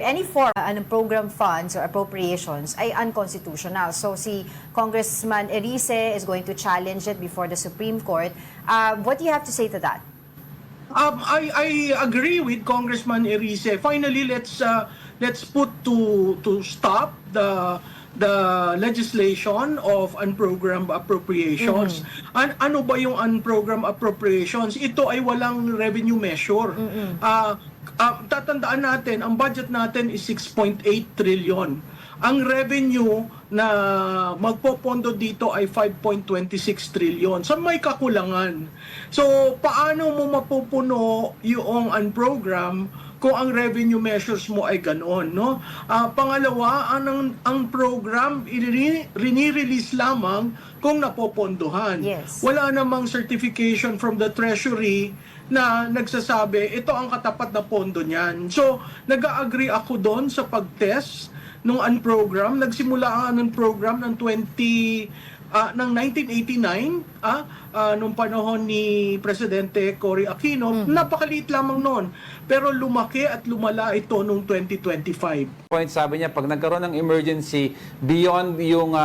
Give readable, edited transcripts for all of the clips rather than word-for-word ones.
Any form ng program funds or appropriations ay unconstitutional. So si Congressman Erice is going to challenge it before the Supreme Court. What do you have to say to that? I agree with Congressman Erice. Finally, let's put to stop the legislation of unprogrammed appropriations. Ano ba yung unprogrammed appropriations? Ito ay walang revenue measure. Tatandaan natin, ang budget natin is 6.8 trillion. Ang revenue na magpopondo dito ay 5.26 trillion. So may kakulangan. So paano mo mapupuno yung unprogram kung ang revenue measures mo ay ganoon, no? Pangalawa, ang program rini-release lamang kung napopondohan. Yes. Wala namang certification from the Treasury na nagsasabi ito ang katapat na pondo niyan. So, nag-agree ako doon sa pag-test nung unprogram. Nagsimula ang unprogram ng 1989, nung panahon ni Presidente Cory Aquino. Napakaliit lamang noon. Pero lumaki at lumala ito noong 2025. Point, sabi niya, pag nagkaroon ng emergency beyond yung,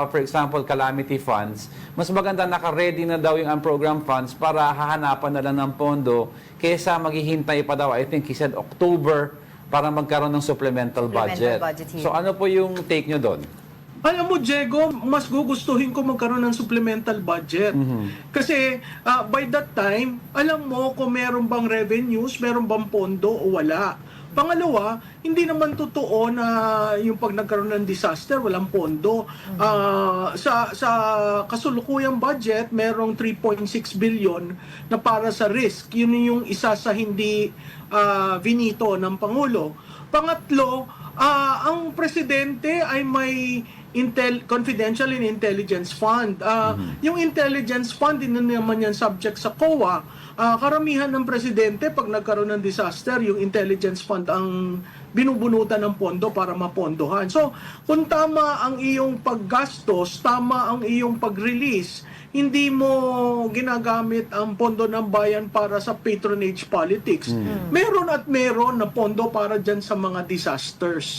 for example, calamity funds, mas maganda naka-ready na daw yung program funds para hahanapan na lang ng pondo kaysa maghihintay pa daw, I think he said October, para magkaroon ng supplemental budget. So ano po yung take nyo doon? Alam mo, Diego, mas gugustuhin ko magkaroon ng supplemental budget. Kasi by that time, alam mo kung meron bang revenues, meron bang pondo o wala. Pangalawa, hindi naman totoo na yung pag nagkaroon ng disaster, walang pondo. Sa kasulukuyang budget, merong 3.6 billion na para sa risk. Yun yung isa sa hindi vinito ng Pangulo. Pangatlo, ang presidente ay may confidential and intelligence fund. Yung intelligence fund, din naman yan subject sa COA. Karamihan ng presidente, pag nagkaroon ng disaster, yung intelligence fund ang binubunutan ng pondo para mapondohan. So, kung tama ang iyong paggastos, tama ang iyong pag-release, hindi mo ginagamit ang pondo ng bayan para sa patronage politics. Meron at meron na pondo para dyan sa mga disasters.